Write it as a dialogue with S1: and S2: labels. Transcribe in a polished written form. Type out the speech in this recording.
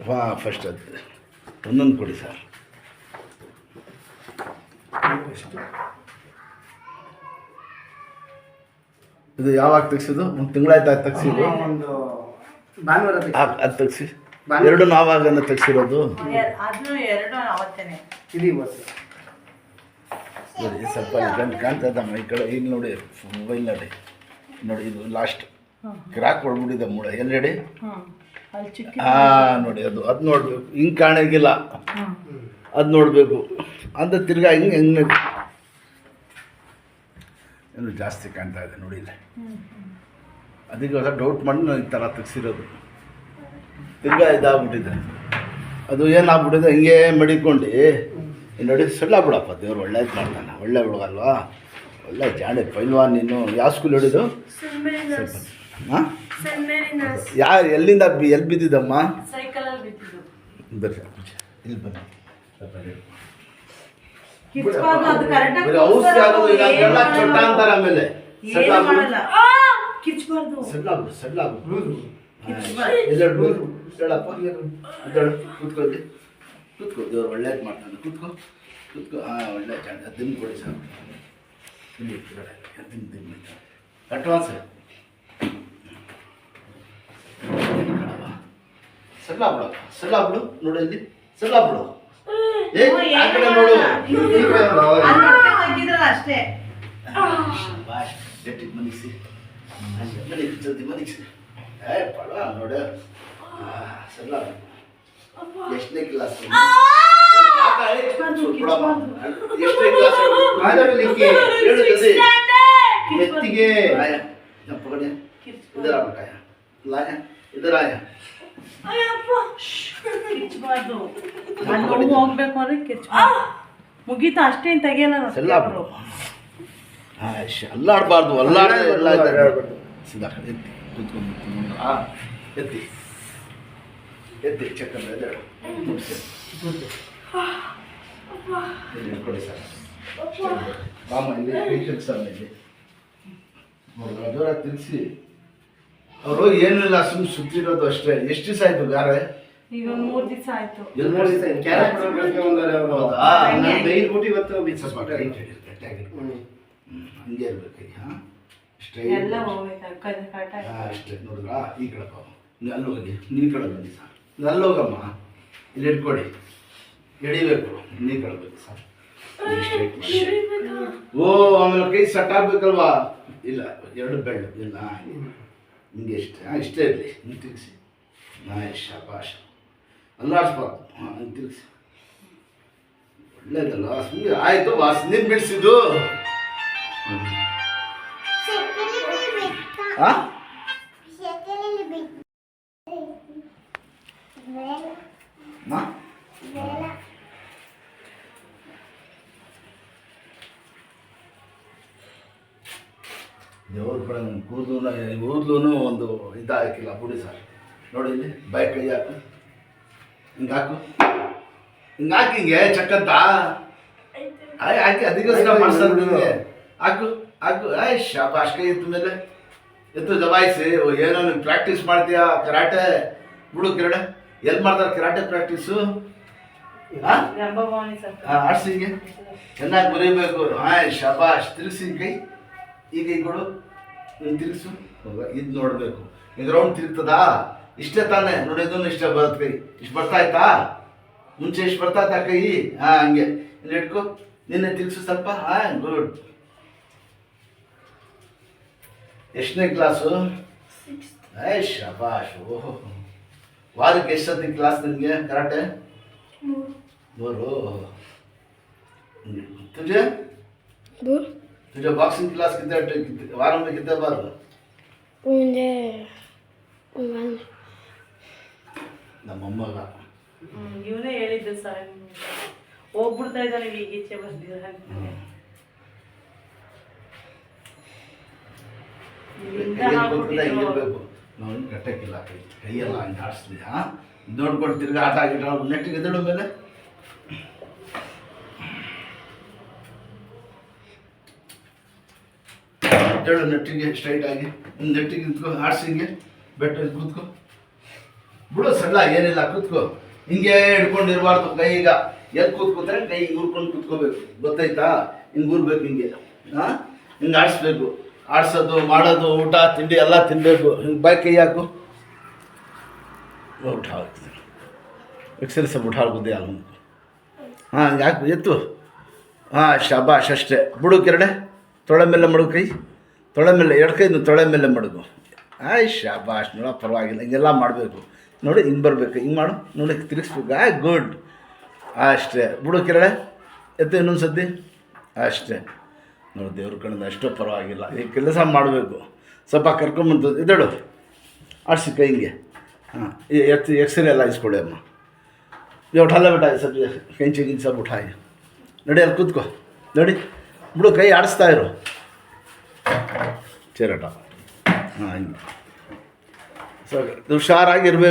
S1: ಹಾಂ ಫಸ್ಟ್ ಅದು ಒಂದೊಂದು ಕೊಡಿ ಸರ್. ಇದು ಯಾವಾಗ ತೆಗ್ಸಿದ್ದು? ಒಂದು ತಿಂಗಳಾಯ್ತು ಅದು ತೆಗ್ಸಿದ್ದು.
S2: ಒಂದು ಭಾನುವಾರ
S1: ಅದು ತೆಗ್ಸಿ ಎರಡು ನಾವಾಗನ್ನು ತೆಗ್ಸಿರೋದು.
S2: ಇದು ಇವತ್ತು
S1: ನೋಡಿ ಸ್ವಲ್ಪ ಕಾಣ್ತದಮ್ಮ ಈ ಕಡೆ. ಇಲ್ಲಿ ನೋಡಿ ಮೊಬೈಲ್ ನೋಡಿ ಇದು ಲಾಸ್ಟ್ ಕ್ರಾಕ್ ಹೊಡ್ಬಿಟ್ಟಿದೆ ಮೂಳೆ ಎಲ್ಲೆಡೆ. ಹಾಂ ನೋಡಿ ಅದು ನೋಡಬೇಕು. ಹಿಂಗೆ ಕಾಣೋಂಗಿಲ್ಲ, ಅದು ನೋಡಬೇಕು ಅಂತ ತಿರ್ಗಾ ಹೆಂಗೆ ಏನು ಜಾಸ್ತಿ ಕಾಣ್ತಾ ಇದೆ ನೋಡಿ ಇಲ್ಲ. ಅದಕ್ಕೆ ಹೊಸ ಡೌಟ್ ಮಾಡಿ ನಾನು ಈ ಥರ ತೆಗ್ಸಿರೋದು. ತಿರ್ಗಾ ಇದಾಗ್ಬಿಟ್ಟಿದೆ. ಅದು ಏನಾಗ್ಬಿಟ್ಟಿದೆ ಹಿಂಗೆ ಮಡಿಕೊಂಡು ನೋಡಿ ಸಳ್ಳಾಗ್ಬಿಡಪ್ಪ. ದೇವ್ರು ಒಳ್ಳೇದು ಮಾಡ್ತಾನೆ, ಒಳ್ಳೆ ಹುಡುಗ ಅಲ್ವಾ, ಒಳ್ಳೆ ಜಾಡೆ ಪೈಲ್ವಾನ್. ನೀನು ಯಾವ ಸ್ಕೂಲ್ ಹಿಡಿದು? ಹಾಂ ಯಾರು ಎಲ್ಲಿಂದ ಎಲ್ಲಿ ಬಿದ್ದಿದ್ದಮ್ಮ? ಬರ್ರಿ ಇಲ್ಲಿ ಬನ್ನಿ. ಔಷಧಿ ಆಗೋದು ಎಲ್ಲ ಚೊಟ್ಟ ಅಂತಾರೆ. ಆಮೇಲೆ ಕೂತ್ಕೋ, ದೇವ್ರು ಒಳ್ಳೇದು ಮಾಡ್ತಾನೆ. ಕೂತ್ಕೋ. ಹಾಂ ಒಳ್ಳೆ ಜಾಗ ದಿನ ಕೊಡಿ ಸರ್. ದಿನ ಅಡ್ವಾನ್ಸ್ ಸಲ್ಲಾಬಿಡು ನೋಡಿ ಇಲ್ಲಿ ಸಲ್ಲಾಬಿಡು. ಆ ಕಡೆ ನೋಡು.
S3: ಅಷ್ಟೇ
S1: ಮನಗಿಸಿ ಜಲ್ದಿ ಮನಗಿಸಿ. ಪಡ ನೋಡ ಸಲ್ಲ. ಎಷ್ಟನೇ ಕ್ಲಾಸ್? ಎಷ್ಟನೇ ಕ್ಲಾಸ್? ಎತ್ತಿಗೆ ಪಕಡೆ ಇದರ ಆಯ ಲಾಯ ಇದರ ಆಯ
S3: ಹೋಗ್ಬೇಕು ಅಂದ್ರೆ ಮುಗೀತಾ ಅಷ್ಟೇ ತೆಗಿಯಲ್ಲ.
S1: ಅಲ್ಲಾಡಬಾರ್ದು. ಅಲ್ಲಾಡ್ಬಾರ್ದು. ಸೀದಾ ಎತ್ತಿ ಕೂತ್ಕೊಂಡು ಎತ್ತಿ ಎತ್ತಿ ಚಕ್ಕಂದ್ರೆ ಕೊಡಿ ಸರ್. ಮಾಮ ಇಲ್ಲಿ ಪೇಷಂಟ್ ಸರ್ ಇಲ್ಲಿ ಜೋರಾಗಿ ತಿರ್ಗಿಸಿ. ಅವರು ಏನಿಲ್ಲ ಸುತ್ತಿರೋದು ಅಷ್ಟೇ. ಎಷ್ಟು ದಿವಸ ಆಯ್ತು ಗಾರೆ?
S3: ಈಗ 3 ದಿವಸ ಆಯ್ತು.
S1: ಹಂಗೆ ಇರ್ಬೇಕು. ಹಾಂ ಅಷ್ಟೇ ಅಷ್ಟೇ ನೋಡಿದ್ರಾ? ಈ ಕಡೆಪ್ಪ ನೀವು ಅಲ್ಲಿ ಹೋಗಿ, ನೀ ಕಡೆ ಬನ್ನಿ ಸರ್. ಅಲ್ಲಿ ಹೋಗಮ್ಮ, ಇಲ್ಲಿ ಇಟ್ಕೊಡಿ. ಎಡಿಬೇಕು, ನೀ ಕಳ್ಬೇಕು ಸರ್. ಓ ಆಮೇಲೆ ಕೈ ಸಟ್ ಆಗ್ಬೇಕಲ್ವಾ? ಇಲ್ಲ ಎರಡು ಬೆಳ್ಳು ಇಲ್ಲ ಹಿಂಗೆ ಇಷ್ಟೇ. ಹಾಂ ಇಷ್ಟೇ ಇರಲಿ. ಹಿಂಗೆ ತಿರುಗಿಸಿ. ಶಾಬಾಷ್. ಅಲ್ಲಾಡಿಸ್ಬಾರ್ದು. ಹಾಂ ಹಿಂಗೆ ತಿರುಗಿಸಿ. ಒಳ್ಳೇದಲ್ಲ ಸುಮ್ಮನೆ ಆಯಿತು. ವಾಸನೆ ಬಿಡಿಸಿದ್ದು. ಹಾಂ ದೇವ್ರ ಕಡೆ ಕೂದಲು ಒಂದು ಇದು ಹಾಕಿಲ್ಲ ಬಿಡಿ ಸರ್. ನೋಡಿ ಇಲ್ಲಿ ಬೈ ಕೈ ಹಾಕು. ಹಿಂಗೆ ಹಾಕು. ಹಿಂಗೆ ಹಾಕಿ ಹಿಂಗೆ ಚಕ್ಕಂತ ಹಾಕಿ ಅದಕ್ಕೋಸ್ಕರ ಮಾಡ್ತಾರೆ ನಿಮಗೆ. ಹಾಕು ಹಾಕು. ಶಾಬಾಷ್. ಕೈ ಎತ್ತ ಮೇಲೆ ಎತ್ತು ಜಮಾಯಿಸಿ. ಏನೋ ನೀವು ಪ್ರಾಕ್ಟೀಸ್ ಮಾಡ್ತೀಯಾ ಕರಾಟೆ? ಬಿಡು ಕಿರಣ. ಎಲ್ಲಿ ಮಾಡ್ತಾರೆ ಕರಾಟೆ ಪ್ರಾಕ್ಟೀಸು? ಆಡ್ಸಿ ಹಿಂಗೆ ಚೆನ್ನಾಗಿ ಬರೀಬೇಕು. ಶಾಬಾಷ್. ತಿರುಗಿಸಿ ಕೈ. ಈಗ ಈ ಕೊಡು. ನೀನು ತಿರುಗಿಸು. ಇದು ನೋಡಬೇಕು. ಈಗ ರೌಂಡ್ ತಿರುಗ್ತದಾ? ಇಷ್ಟೇ ತಾನೇ ನೋಡಿ. ಇದನ್ನು ಇಷ್ಟೇ ಬರುತ್ತೆ ಕೈ. ಇಷ್ಟು ಬರ್ತಾ ಇತ್ತಾ? ಮುಂಚೆ ಇಷ್ಟು ಬರ್ತಾ ಇತ್ತಾ ಕೈ? ಹಾಂ ಹಂಗೆ ಇಲ್ಲಿ ಇಟ್ಕೊ. ನಿನ್ನೆ ತಿರುಗಿಸು ಸ್ವಲ್ಪ. ಹಾಂ ಗುಡ್. ಎಷ್ಟನೇ ಕ್ಲಾಸು? ಶಾಬಾಷ್. ಓಹೋ ವಾರಕ್ಕೆ ಎಷ್ಟೊತ್ತಿ ಕ್ಲಾಸ್ ನಿನಗೆ ಕರಾಟೆ? 3. तुझे तुझे बॉक्सिंग क्लास कितने वार में कितने बार?
S4: मुझे
S1: ನಮ್ಮಮ್ಮಗ
S3: ಇವನೇ ಹೇಳಿದ್ದು ಸರ್. ಹೋಗ್ಬಿಡ್ತಾ ಇದ್ದಾನೆ ಈಗ ಈಚೆ ಬಂದಿದ್ದಾನೆ.
S1: ಹಿಂಗಿರ್ಬೇಕು. ನಾವು ಕಟ್ಟಕ್ಕಿಲ್ಲ ಕೈ. ಕೈಯೆಲ್ಲ ಹಂಗೆ ಆಡಿಸ್ತೀವಿ. ಹಾಂ ನೋಡ್ಕೊಂಡು ತಿರ್ಗಿ ಆಟ ಆಗಿಟ್ಟು ನೆಟ್ಟಿಗೆ ಎದ್ದೇಳೋ ಮೇಲೆ ಎದ್ದೇಳು. ನೆಟ್ಟಿಗೆ ಸ್ಟ್ರೈಟ್ ಆಗಿ ನೆಟ್ಟಿಗೆ ನಿಂತ್ಕೊ. ಆಡಿಸಿ ಹಿಂಗೆ ಬೆಟ್ಟ ಕೂತ್ಕೊ. ಬಿಡು ಸಣ್ಣ ಏನಿಲ್ಲ ಕೂತ್ಕೋ. ಹಿಂಗೆ ಹಿಡ್ಕೊಂಡಿರ್ಬಾರ್ದು ಕೈ. ಈಗ ಎಲ್ಲಿ ಕೂತ್ಕೋತಾರೆ ಕೈ ಹಿಂಗೆ ಉರ್ಕೊಂಡು ಕೂತ್ಕೋಬೇಕು, ಗೊತ್ತಾಯ್ತಾ? ಹಿಂಗೆ ಊರ್ಬೇಕು ಹಿಂಗೆ. ಹಾಂ, ಹಿಂಗೆ ಆಡಿಸ್ಬೇಕು. ಆಡ್ಸೋದು ಮಾಡೋದು ಊಟ ತಿಂಡಿ ಎಲ್ಲ ತಿನ್ನಬೇಕು. ಹಿಂಗೆ ಬಾಯ್ ಕೈ ಹಾಕು. उठा एक्सरसाइज सब उठा बुद्धि आल हाँ याक एत्तु हाँ शाबाश अष्टे बुಡು ಕೆರಡೆ ತೊಳೆ ಮೇಲೆ ಮಡಗು ಕೈ ತೊಳೆ ಮೇಲೆ ಎರಡು ಕೈ ತೊಳೆ ಮೇಲೆ ಮಡಗು ಆಯ್ ಶಾಬಾಷ್ ನೋಡ ಪರವಾಗಿಲ್ಲ ಹಿಂಗೆಲ್ಲ ಮಾಡಬೇಕು ನೋಡಿ ಹಿಂಗೆ ಬರಬೇಕು ಹಿಂಗೆ ಮಾಡು ನೋಡಿ ತಿರುಗಿಸ್ಬೇಕು ಗುಡ್ ಅಷ್ಟೇ ಬುಡು ಕೆರಡೆ ಎತ್ತು ಇನ್ನೊಂದು ಸದ್ದಿ ಅಷ್ಟೇ ನೋಡಿ ದೇವ್ರ ಕಡೆಯಿಂದ ಅಷ್ಟೋ ಪರವಾಗಿಲ್ಲ ಈ ಕೆಲಸ ಮಾಡಬೇಕು ಸ್ವಲ್ಪ ಕರ್ಕೊಂಬಂತು ಇದಳು ಆಡಿಸಿ ಕೈ ಹಿಂಗೆ हाँ ये एक्सरे ಎಲ್ಲ ಇಸ್ಕೊಳ್ಳಿ ಅಮ್ಮ ये उठा ले बेटा सब कैंची गिंची सब उठाए नड़ी ಅಲ್ಲಿ ಕೂತ್ಕೋ ನೋಡಿ ಬಿಡು ಕೈ ಆಡಿಸ್ತಾ ಇರು ಚೇರಟ ಹಾಂ ಹಿಂಗೆ ಸೊ ಹುಷಾರಾಗಿರ್ಬೇಕು